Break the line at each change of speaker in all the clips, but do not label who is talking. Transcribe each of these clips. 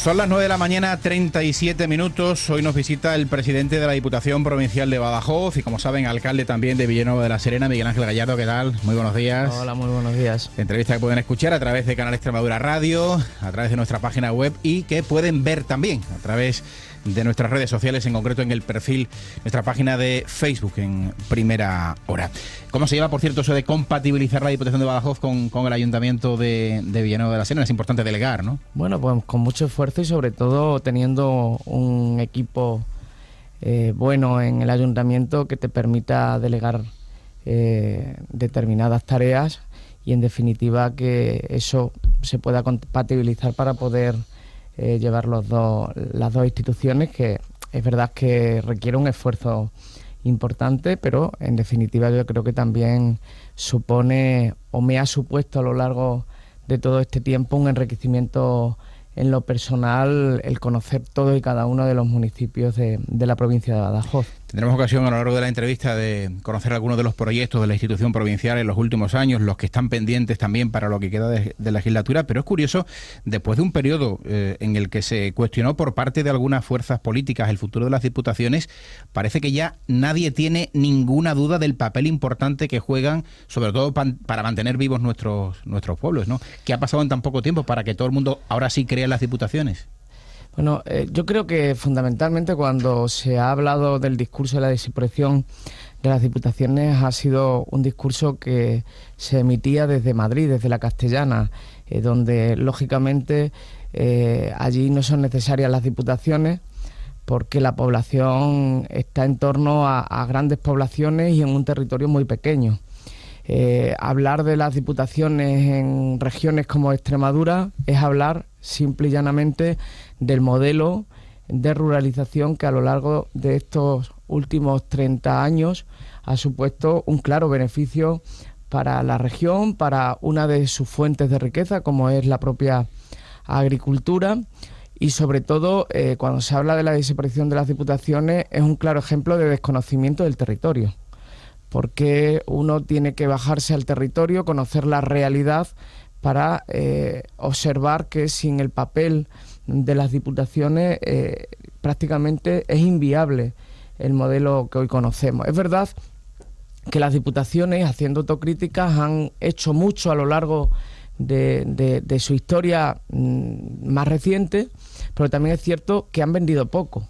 Son las 9 de la mañana, 37 minutos. Hoy nos visita el presidente de la Diputación Provincial de Badajoz y, como saben, alcalde también de Villanueva de la Serena, Miguel Ángel Gallardo. ¿Qué tal? Muy buenos días.
Hola, muy buenos días.
Entrevista que pueden escuchar a través de Canal Extremadura Radio, a través de nuestra página web y que pueden ver también a través de nuestras redes sociales, en concreto en el perfil, nuestra página de Facebook en Primera Hora. ¿Cómo se lleva, por cierto, eso de compatibilizar la Diputación de Badajoz con el Ayuntamiento de Villanueva de la Serena? Es importante delegar, ¿no?
Bueno, pues con mucho esfuerzo y sobre todo teniendo un equipo bueno en el Ayuntamiento que te permita delegar determinadas tareas y, en definitiva, que eso se pueda compatibilizar para poder llevar las dos instituciones, que es verdad que requiere un esfuerzo importante, pero en definitiva yo creo que también supone, o me ha supuesto a lo largo de todo este tiempo, un enriquecimiento en lo personal, el conocer todos y cada uno de los municipios de la provincia de Badajoz. Tendremos
ocasión a lo largo de la entrevista de conocer algunos de los proyectos de la institución provincial en los últimos años, los que están pendientes también para lo que queda de legislatura, pero es curioso, después de un periodo en el que se cuestionó por parte de algunas fuerzas políticas el futuro de las diputaciones, parece que ya nadie tiene ninguna duda del papel importante que juegan, sobre todo para mantener vivos nuestros pueblos, ¿no? ¿Qué ha pasado en tan poco tiempo para que todo el mundo ahora sí crea en las diputaciones?
Bueno, yo creo que fundamentalmente cuando se ha hablado del discurso de la desaparición de las diputaciones ha sido un discurso que se emitía desde Madrid, desde la Castellana, donde lógicamente allí no son necesarias las diputaciones porque la población está en torno a grandes poblaciones y en un territorio muy pequeño. Hablar de las diputaciones en regiones como Extremadura es hablar simple y llanamente del modelo de ruralización que a lo largo de estos últimos 30 años ha supuesto un claro beneficio para la región, para una de sus fuentes de riqueza, como es la propia agricultura, y sobre todo cuando se habla de la desaparición de las diputaciones es un claro ejemplo de desconocimiento del territorio, porque uno tiene que bajarse al territorio, conocer la realidad para observar que sin el papel de las diputaciones prácticamente es inviable el modelo que hoy conocemos. Es verdad que las diputaciones, haciendo autocríticas, han hecho mucho a lo largo de su historia más reciente, pero también es cierto que han vendido poco.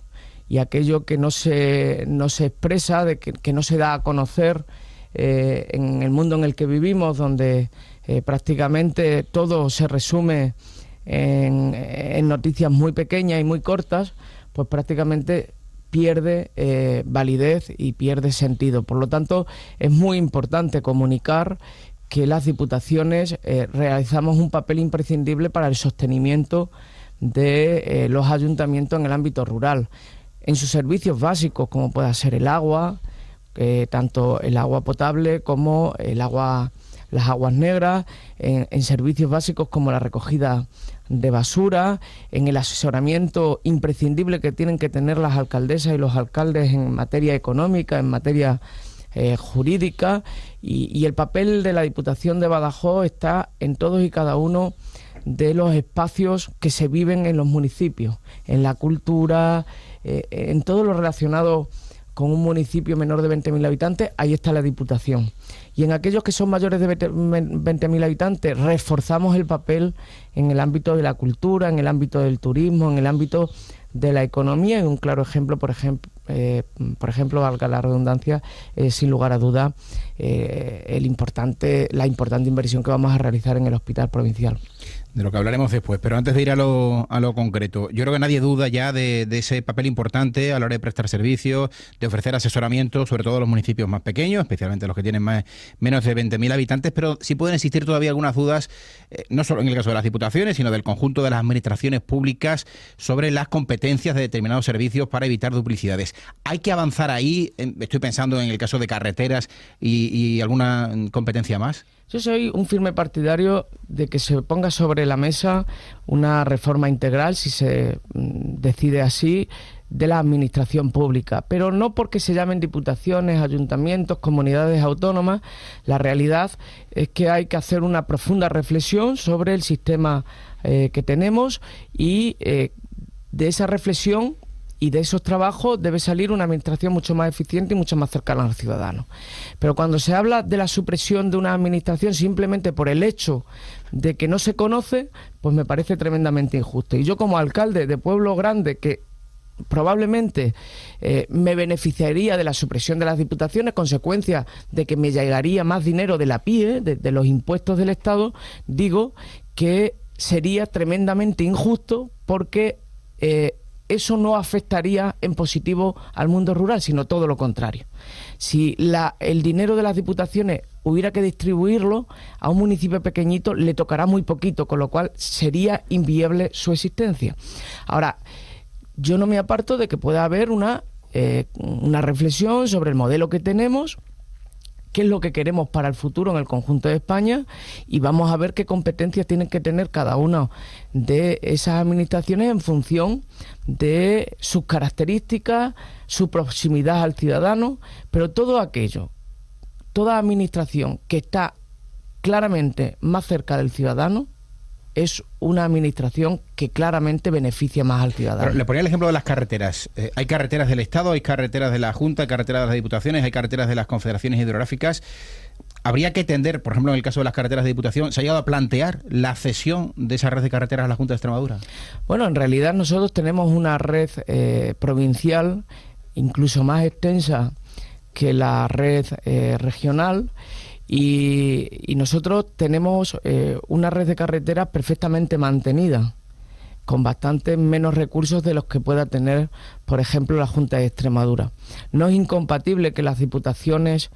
Y aquello que no se expresa, que no se da a conocer en el mundo en el que vivimos, donde prácticamente todo se resume en noticias muy pequeñas y muy cortas, pues prácticamente pierde validez y pierde sentido. Por lo tanto, es muy importante comunicar que las diputaciones realizamos un papel imprescindible para el sostenimiento de los ayuntamientos en el ámbito rural, en sus servicios básicos, como pueda ser el agua, tanto el agua potable como las aguas negras, en servicios básicos como la recogida de basura, en el asesoramiento imprescindible que tienen que tener las alcaldesas y los alcaldes en materia económica, en materia jurídica, y el papel de la Diputación de Badajoz está en todos y cada uno de los espacios que se viven en los municipios, en la cultura, en todo lo relacionado con un municipio menor de 20.000 habitantes, ahí está la Diputación. Y en aquellos que son mayores de 20.000 habitantes, reforzamos el papel en el ámbito de la cultura, en el ámbito del turismo, en el ámbito de la economía. Y un claro ejemplo, por ejemplo, valga la redundancia, sin lugar a duda, la importante inversión que vamos a realizar en el hospital provincial.
De lo que hablaremos después, pero antes de ir a lo concreto, yo creo que nadie duda ya de ese papel importante a la hora de prestar servicios, de ofrecer asesoramiento, sobre todo a los municipios más pequeños, especialmente los que tienen menos de 20.000 habitantes, pero sí pueden existir todavía algunas dudas, no solo en el caso de las diputaciones, sino del conjunto de las administraciones públicas sobre las competencias de determinados servicios para evitar duplicidades. ¿Hay que avanzar ahí? Estoy pensando en el caso de carreteras y alguna competencia más.
Yo soy un firme partidario de que se ponga sobre la mesa una reforma integral, si se decide así, de la administración pública, pero no porque se llamen diputaciones, ayuntamientos, comunidades autónomas. La realidad es que hay que hacer una profunda reflexión sobre el sistema que tenemos y de esa reflexión y de esos trabajos debe salir una administración mucho más eficiente y mucho más cercana al ciudadano. Pero cuando se habla de la supresión de una administración simplemente por el hecho de que no se conoce, pues me parece tremendamente injusto. Y yo, como alcalde de pueblo grande, que probablemente me beneficiaría de la supresión de las diputaciones, consecuencia de que me llegaría más dinero de la PIE, de los impuestos del Estado, digo que sería tremendamente injusto porque eso no afectaría en positivo al mundo rural, sino todo lo contrario. Si el dinero de las diputaciones hubiera que distribuirlo a un municipio pequeñito, le tocará muy poquito, con lo cual sería inviable su existencia. Ahora, yo no me aparto de que pueda haber una reflexión sobre el modelo que tenemos, qué es lo que queremos para el futuro en el conjunto de España, y vamos a ver qué competencias tienen que tener cada una de esas administraciones en función de sus características, su proximidad al ciudadano, pero todo aquello, toda administración que está claramente más cerca del ciudadano es una administración que claramente beneficia más al ciudadano.
Pero le ponía el ejemplo de las carreteras. Hay carreteras del Estado, hay carreteras de la Junta, hay carreteras de las Diputaciones, hay carreteras de las confederaciones hidrográficas. Habría que tender, por ejemplo, en el caso de las carreteras de Diputación, ¿se ha llegado a plantear la cesión de esa red de carreteras a la Junta de Extremadura?
Bueno, en realidad nosotros tenemos una red provincial incluso más extensa que la red regional. Y nosotros tenemos una red de carreteras perfectamente mantenida, con bastante menos recursos de los que pueda tener, por ejemplo, la Junta de Extremadura. No es incompatible que las diputaciones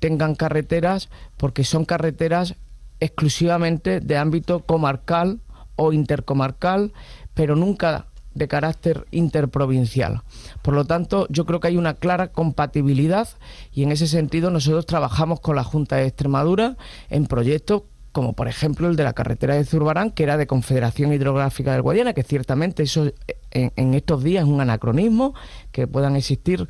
tengan carreteras, porque son carreteras exclusivamente de ámbito comarcal o intercomarcal, pero nunca de carácter interprovincial. Por lo tanto, yo creo que hay una clara compatibilidad y en ese sentido nosotros trabajamos con la Junta de Extremadura en proyectos como por ejemplo el de la carretera de Zurbarán, que era de Confederación Hidrográfica del Guadiana, que ciertamente eso en estos días es un anacronismo, que puedan existir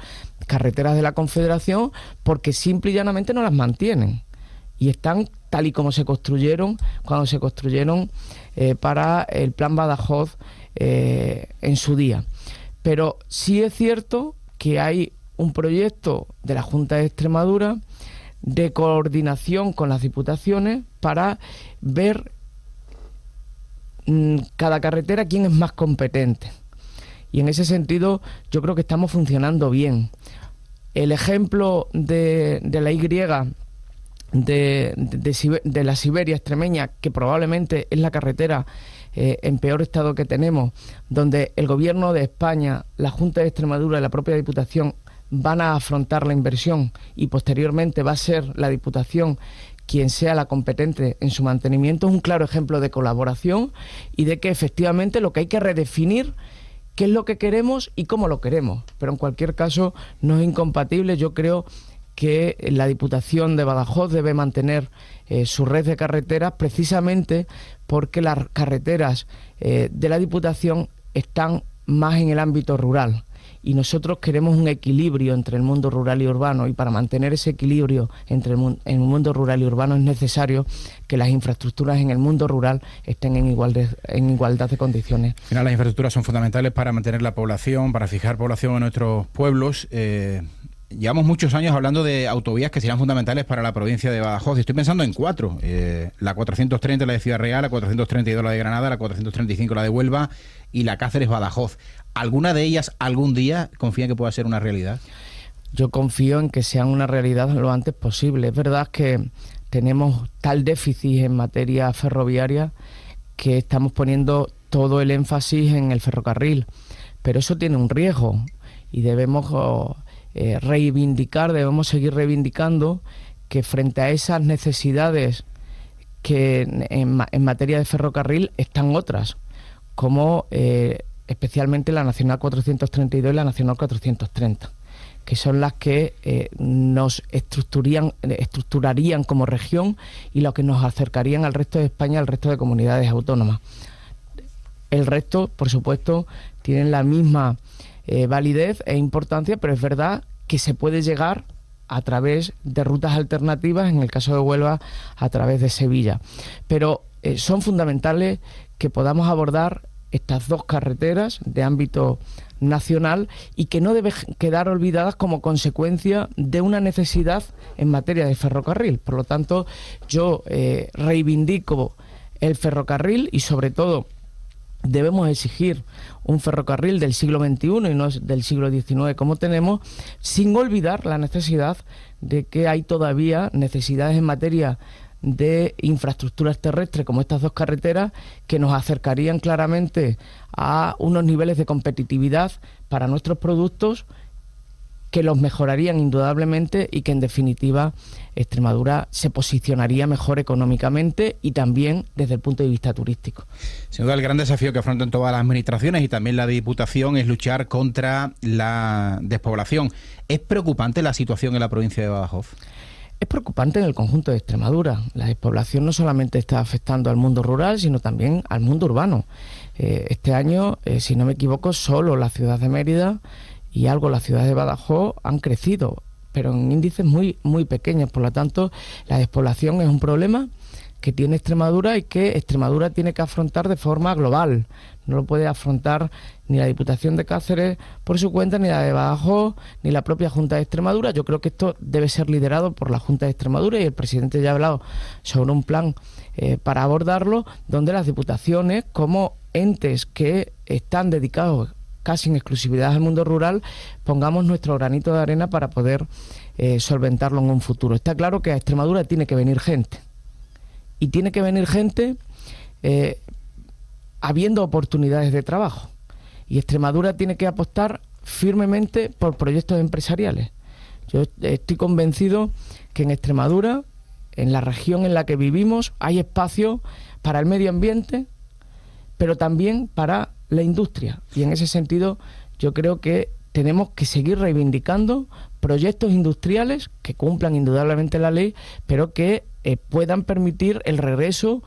carreteras de la Confederación, porque simple y llanamente no las mantienen y están tal y como se construyeron cuando se construyeron para el Plan Badajoz en su día. Pero sí es cierto que hay un proyecto de la Junta de Extremadura de coordinación con las diputaciones para ver cada carretera quién es más competente. Y en ese sentido yo creo que estamos funcionando bien. El ejemplo de la Y de la Siberia extremeña, que probablemente es la carretera en peor estado que tenemos, donde el Gobierno de España, la Junta de Extremadura y la propia Diputación van a afrontar la inversión y posteriormente va a ser la Diputación quien sea la competente en su mantenimiento, es un claro ejemplo de colaboración y de que efectivamente lo que hay que redefinir qué es lo que queremos y cómo lo queremos. Pero en cualquier caso no es incompatible. Yo creo que la Diputación de Badajoz debe mantener su red de carreteras precisamente porque las carreteras de la Diputación están más en el ámbito rural y nosotros queremos un equilibrio entre el mundo rural y urbano, y para mantener ese equilibrio entre el mundo rural y urbano es necesario que las infraestructuras en el mundo rural estén en igualdad de condiciones.
Al final las infraestructuras son fundamentales para mantener la población, para fijar población en nuestros pueblos. Llevamos muchos años hablando de autovías que serán fundamentales para la provincia de Badajoz. Estoy pensando en 4. La 430, la de Ciudad Real, la 432, la de Granada, la 435, la de Huelva y la Cáceres-Badajoz. ¿Alguna de ellas algún día confía que pueda ser una realidad?
Yo confío en que sean una realidad lo antes posible. Es verdad que tenemos tal déficit en materia ferroviaria que estamos poniendo todo el énfasis en el ferrocarril. Pero eso tiene un riesgo y debemos debemos seguir reivindicando que frente a esas necesidades que en materia de ferrocarril están otras, como especialmente la Nacional 432 y la Nacional 430, que son las que nos estructurarían como región y las que nos acercarían al resto de España, al resto de comunidades autónomas. El resto, por supuesto, tienen la misma validez e importancia, pero es verdad que se puede llegar a través de rutas alternativas, en el caso de Huelva, a través de Sevilla. Pero son fundamentales que podamos abordar estas dos carreteras de ámbito nacional y que no deben quedar olvidadas como consecuencia de una necesidad en materia de ferrocarril. Por lo tanto, yo reivindico el ferrocarril y sobre todo debemos exigir un ferrocarril del siglo XXI y no del siglo XIX como tenemos, sin olvidar la necesidad de que hay todavía necesidades en materia de infraestructuras terrestres como estas dos carreteras que nos acercarían claramente a unos niveles de competitividad para nuestros productos que los mejorarían indudablemente y que en definitiva Extremadura se posicionaría mejor económicamente y también desde el punto de vista turístico.
Sin duda el gran desafío que afrontan todas las administraciones y también la Diputación es luchar contra la despoblación. ¿Es preocupante la situación en la provincia de Badajoz?
Es preocupante en el conjunto de Extremadura. La despoblación no solamente está afectando al mundo rural, sino también al mundo urbano. Este año, si no me equivoco, solo la ciudad de Mérida y algo la ciudad de Badajoz han crecido, pero en índices muy, muy pequeños. Por lo tanto, la despoblación es un problema que tiene Extremadura y que Extremadura tiene que afrontar de forma global. No lo puede afrontar ni la Diputación de Cáceres por su cuenta, ni la de Badajoz, ni la propia Junta de Extremadura. Yo creo que esto debe ser liderado por la Junta de Extremadura y el presidente ya ha hablado sobre un plan para abordarlo, donde las diputaciones, como entes que están dedicados casi en exclusividad al mundo rural, pongamos nuestro granito de arena para poder solventarlo en un futuro. Está claro que a Extremadura tiene que venir gente. Y tiene que venir gente habiendo oportunidades de trabajo. Y Extremadura tiene que apostar firmemente por proyectos empresariales. Yo estoy convencido que en Extremadura, en la región en la que vivimos, hay espacio para el medio ambiente, pero también para la industria. Y en ese sentido, yo creo que tenemos que seguir reivindicando proyectos industriales que cumplan indudablemente la ley, pero que puedan permitir el regreso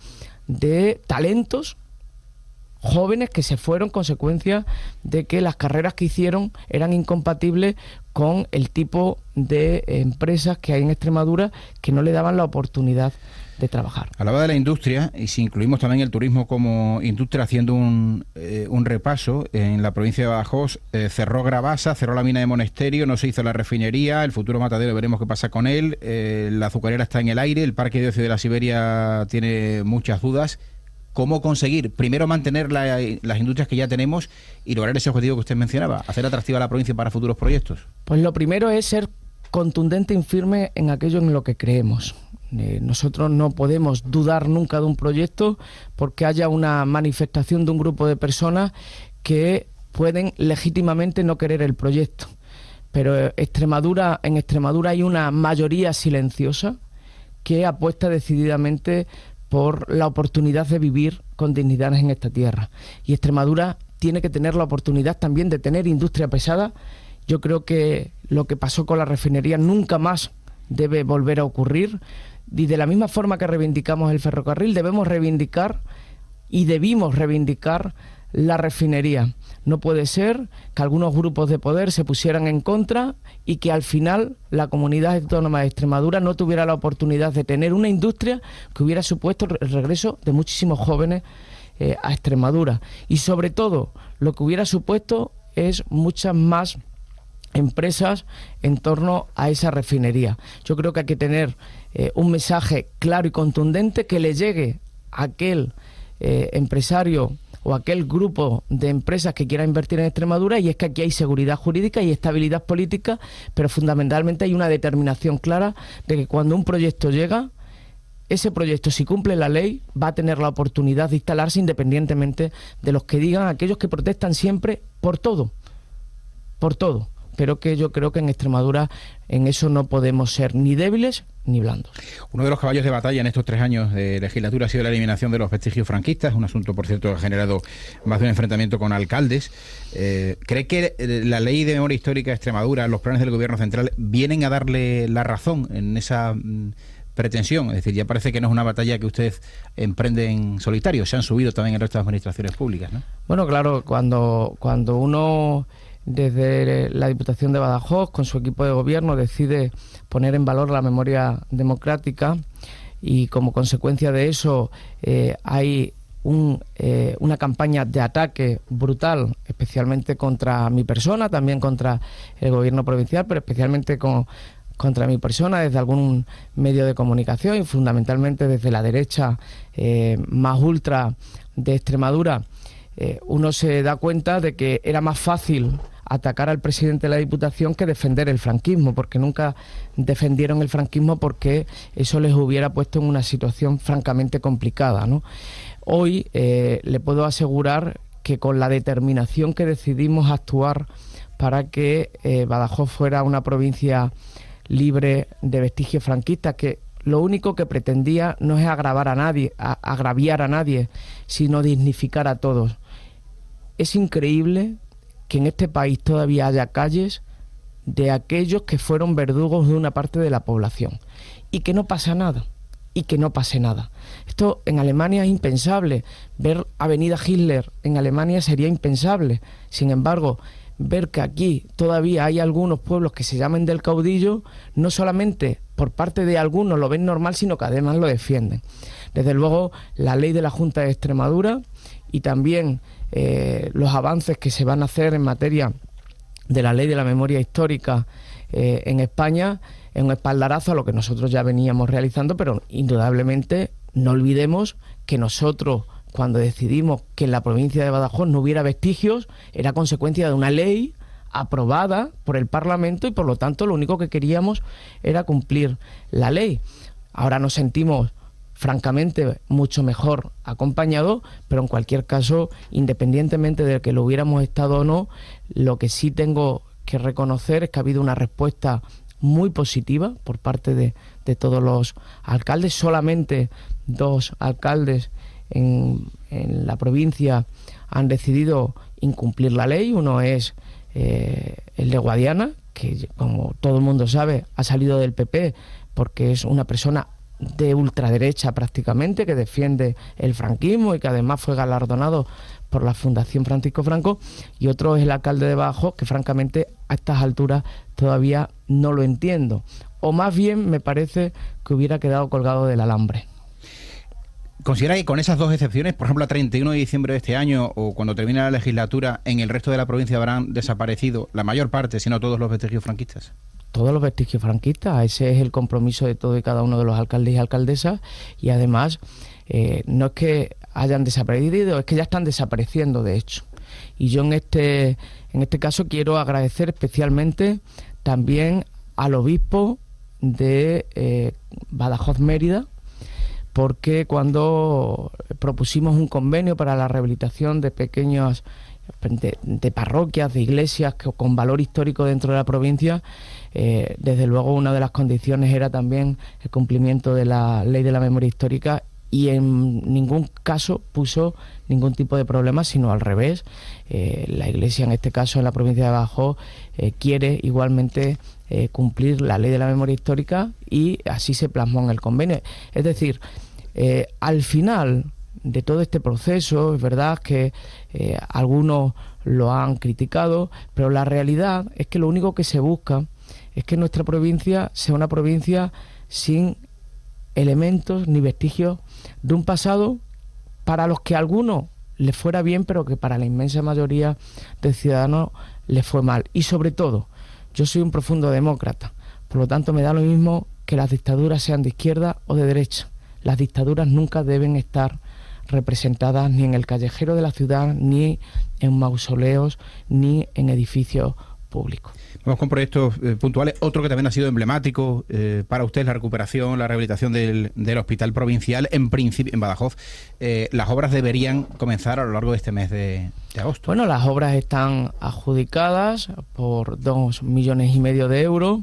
de talentos jóvenes que se fueron consecuencia de que las carreras que hicieron eran incompatibles con el tipo de empresas que hay en Extremadura que no le daban la oportunidad de trabajar.
Hablaba de la industria y si incluimos también el turismo como industria, haciendo un repaso, en la provincia de Badajoz cerró Gravasa, cerró la mina de Monesterio, no se hizo la refinería, el futuro Matadero veremos qué pasa con él, la azucarera está en el aire, el parque de ocio de la Siberia tiene muchas dudas. ¿Cómo conseguir, primero, mantener las industrias que ya tenemos y lograr ese objetivo que usted mencionaba, hacer atractiva la provincia para futuros proyectos?
Pues lo primero es ser contundente y firme en aquello en lo que creemos. Nosotros no podemos dudar nunca de un proyecto porque haya una manifestación de un grupo de personas que pueden legítimamente no querer el proyecto. Pero en Extremadura hay una mayoría silenciosa que apuesta decididamente por la oportunidad de vivir con dignidad en esta tierra. Y Extremadura tiene que tener la oportunidad también de tener industria pesada. Yo creo que lo que pasó con la refinería nunca más debe volver a ocurrir. Y de la misma forma que reivindicamos el ferrocarril, debemos reivindicar y debimos reivindicar la refinería. No puede ser que algunos grupos de poder se pusieran en contra y que al final la comunidad autónoma de Extremadura no tuviera la oportunidad de tener una industria que hubiera supuesto el regreso de muchísimos jóvenes a Extremadura. Y sobre todo, lo que hubiera supuesto es muchas más empresas en torno a esa refinería. Yo creo que hay que tener un mensaje claro y contundente que le llegue a aquel empresario o aquel grupo de empresas que quiera invertir en Extremadura, y es que aquí hay seguridad jurídica y estabilidad política, pero fundamentalmente hay una determinación clara de que cuando un proyecto llega, ese proyecto, si cumple la ley, va a tener la oportunidad de instalarse independientemente de los que digan aquellos que protestan siempre por todo, pero que yo creo que en Extremadura en eso no podemos ser ni débiles ni blandos.
Uno de los caballos de batalla en estos 3 años de legislatura ha sido la eliminación de los vestigios franquistas, un asunto, por cierto, que ha generado más de un enfrentamiento con alcaldes. ¿Cree que la ley de memoria histórica de Extremadura, los planes del gobierno central, vienen a darle la razón en esa pretensión? Es decir, ya parece que no es una batalla que usted emprende en solitario, se han subido también el resto de administraciones públicas, ¿no?
Bueno, claro, cuando uno desde la Diputación de Badajoz, con su equipo de gobierno, decide poner en valor la memoria democrática y como consecuencia de eso hay una campaña de ataque brutal, especialmente contra mi persona, también contra el gobierno provincial, pero especialmente contra mi persona desde algún medio de comunicación y fundamentalmente desde la derecha más ultra de Extremadura. Uno se da cuenta de que era más fácil atacar al presidente de la Diputación que defender el franquismo, porque nunca defendieron el franquismo porque eso les hubiera puesto en una situación francamente complicada, ¿no? Hoy le puedo asegurar que con la determinación que decidimos actuar para que Badajoz fuera una provincia libre de vestigios franquistas, que lo único que pretendía no es agraviar a nadie, sino dignificar a todos. Es increíble que en este país todavía haya calles de aquellos que fueron verdugos de una parte de la población y que no pasa nada, y que no pase nada. Esto en Alemania es impensable. Ver Avenida Hitler en Alemania sería impensable. Sin embargo, ver que aquí todavía hay algunos pueblos que se llamen del caudillo, no solamente por parte de algunos lo ven normal, sino que además lo defienden. Desde luego, la ley de la Junta de Extremadura y también los avances que se van a hacer en materia de la ley de la memoria histórica en España es un espaldarazo a lo que nosotros ya veníamos realizando, pero indudablemente no olvidemos que nosotros, cuando decidimos que en la provincia de Badajoz no hubiera vestigios, era consecuencia de una ley aprobada por el Parlamento y por lo tanto lo único que queríamos era cumplir la ley. Ahora nos sentimos francamente mucho mejor acompañados, pero en cualquier caso, independientemente de que lo hubiéramos estado o no, lo que sí tengo que reconocer es que ha habido una respuesta muy positiva por parte de todos los alcaldes. Solamente 2 alcaldes en la provincia han decidido incumplir la ley. Uno es el de Guadiana, que como todo el mundo sabe ha salido del PP porque es una persona de ultraderecha prácticamente, que defiende el franquismo y que además fue galardonado por la Fundación Francisco Franco, y otro es el alcalde de Badajoz, que francamente a estas alturas todavía no lo entiendo, o más bien me parece que hubiera quedado colgado del alambre.
¿Considera que con esas 2 excepciones, por ejemplo, a 31 de diciembre de este año o cuando termine la legislatura, en el resto de la provincia habrán desaparecido la mayor parte, si no todos, los vestigios franquistas?
Todos los vestigios franquistas, ese es el compromiso de todo y cada uno de los alcaldes y alcaldesas, y además no es que hayan desaparecido, es que ya están desapareciendo de hecho. Y yo en este caso quiero agradecer especialmente también al obispo de Badajoz Mérida, porque cuando propusimos un convenio para la rehabilitación de pequeños de parroquias, de iglesias con valor histórico dentro de la provincia, desde luego una de las condiciones era también el cumplimiento de la ley de la memoria histórica, y en ningún caso puso ningún tipo de problema, sino al revés. La iglesia, en este caso en la provincia de Badajoz, quiere igualmente cumplir la ley de la memoria histórica, y así se plasmó en el convenio. Es decir, al final de todo este proceso, es verdad que algunos lo han criticado, pero la realidad es que lo único que se busca es que nuestra provincia sea una provincia sin elementos ni vestigios de un pasado para los que a algunos les fuera bien, pero que para la inmensa mayoría de ciudadanos les fue mal. Y sobre todo, yo soy un profundo demócrata, por lo tanto me da lo mismo que las dictaduras sean de izquierda o de derecha. Las dictaduras nunca deben estar representadas ni en el callejero de la ciudad, ni en mausoleos, ni en edificios públicos.
Vamos con proyectos puntuales. Otro que también ha sido emblemático para usted es la recuperación, la rehabilitación del hospital provincial, en principio en Badajoz. Las obras deberían comenzar a lo largo de este mes de agosto.
Bueno, las obras están adjudicadas por 2,5 millones de euros.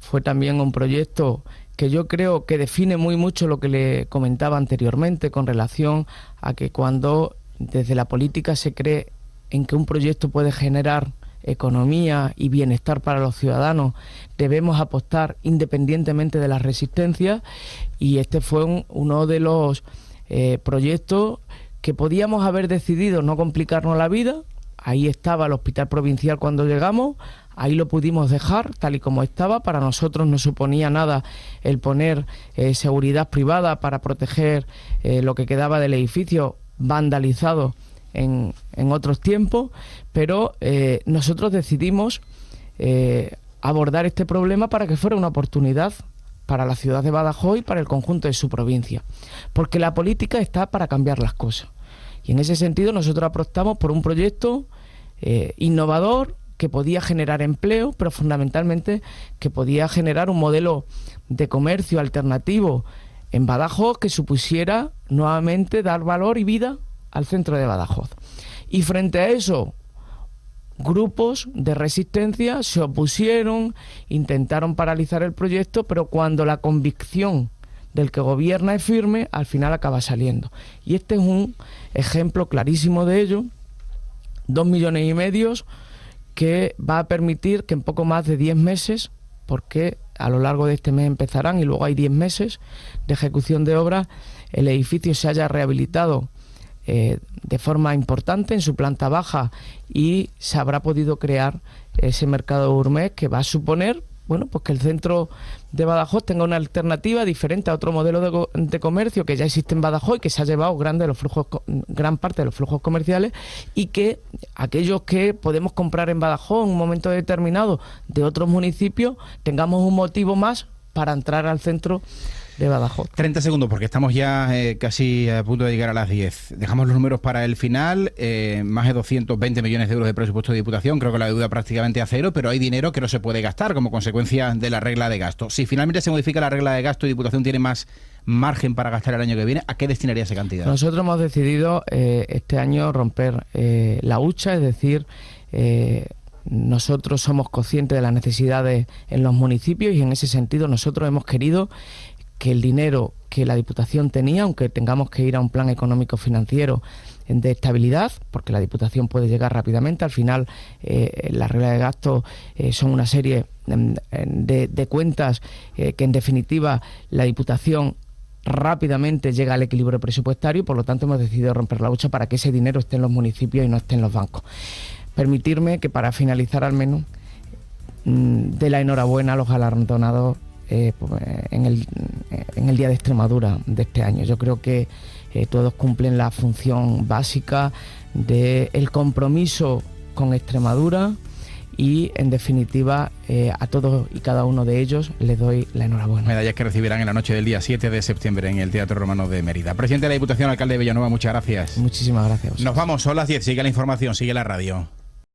Fue también un proyecto que yo creo que define muy mucho lo que le comentaba anteriormente con relación a que cuando desde la política se cree en que un proyecto puede generar economía y bienestar para los ciudadanos, debemos apostar independientemente de las resistencias, y este fue uno de los proyectos que podíamos haber decidido no complicarnos la vida, ahí estaba el hospital provincial cuando llegamos, ahí lo pudimos dejar tal y como estaba. Para nosotros no suponía nada el poner seguridad privada para proteger lo que quedaba del edificio vandalizado en otros tiempos, pero nosotros decidimos abordar este problema para que fuera una oportunidad para la ciudad de Badajoz y para el conjunto de su provincia, porque la política está para cambiar las cosas, y en ese sentido nosotros apostamos por un proyecto innovador que podía generar empleo, pero fundamentalmente que podía generar un modelo de comercio alternativo en Badajoz que supusiera nuevamente dar valor y vida al centro de Badajoz. Y frente a eso, grupos de resistencia se opusieron, intentaron paralizar el proyecto, pero cuando la convicción del que gobierna es firme, al final acaba saliendo. Y este es un ejemplo clarísimo de ello. 2,5 millones que va a permitir que en poco más de 10 meses, porque a lo largo de este mes empezarán y luego hay 10 meses de ejecución de obras, el edificio se haya rehabilitado de forma importante en su planta baja y se habrá podido crear ese mercado gourmet que va a suponer, bueno, pues que el centro de Badajoz tenga una alternativa diferente a otro modelo de comercio que ya existe en Badajoz y que se ha llevado gran parte de los flujos comerciales, y que aquellos que podemos comprar en Badajoz en un momento determinado de otros municipios tengamos un motivo más para entrar al centro de Badajoz.
30 segundos, porque estamos ya casi a punto de llegar a las 10. Dejamos los números para el final. Más de 220 millones de euros de presupuesto de Diputación. Creo que la deuda prácticamente a cero, pero hay dinero que no se puede gastar como consecuencia de la regla de gasto. Si finalmente se modifica la regla de gasto y Diputación tiene más margen para gastar el año que viene, ¿a qué destinaría esa cantidad?
Nosotros hemos decidido este año romper la hucha, es decir, nosotros somos conscientes de las necesidades en los municipios, y en ese sentido nosotros hemos querido que el dinero que la Diputación tenía, aunque tengamos que ir a un plan económico financiero de estabilidad, porque la Diputación puede llegar rápidamente, al final las reglas de gasto son una serie de cuentas que en definitiva la Diputación rápidamente llega al equilibrio presupuestario, por lo tanto hemos decidido romper la hucha para que ese dinero esté en los municipios y no esté en los bancos. Permitirme que para finalizar al menos dé la enhorabuena a los galardonados en el Día de Extremadura de este año. Yo creo que todos cumplen la función básica del compromiso con Extremadura, y en definitiva a todos y cada uno de ellos les doy la enhorabuena.
Medallas que recibirán en la noche del día 7 de septiembre en el Teatro Romano de Mérida. Presidente de la Diputación, alcalde de Villanueva, muchas gracias.
Muchísimas gracias.
Nos vamos, son las 10, sigue la información, sigue la radio.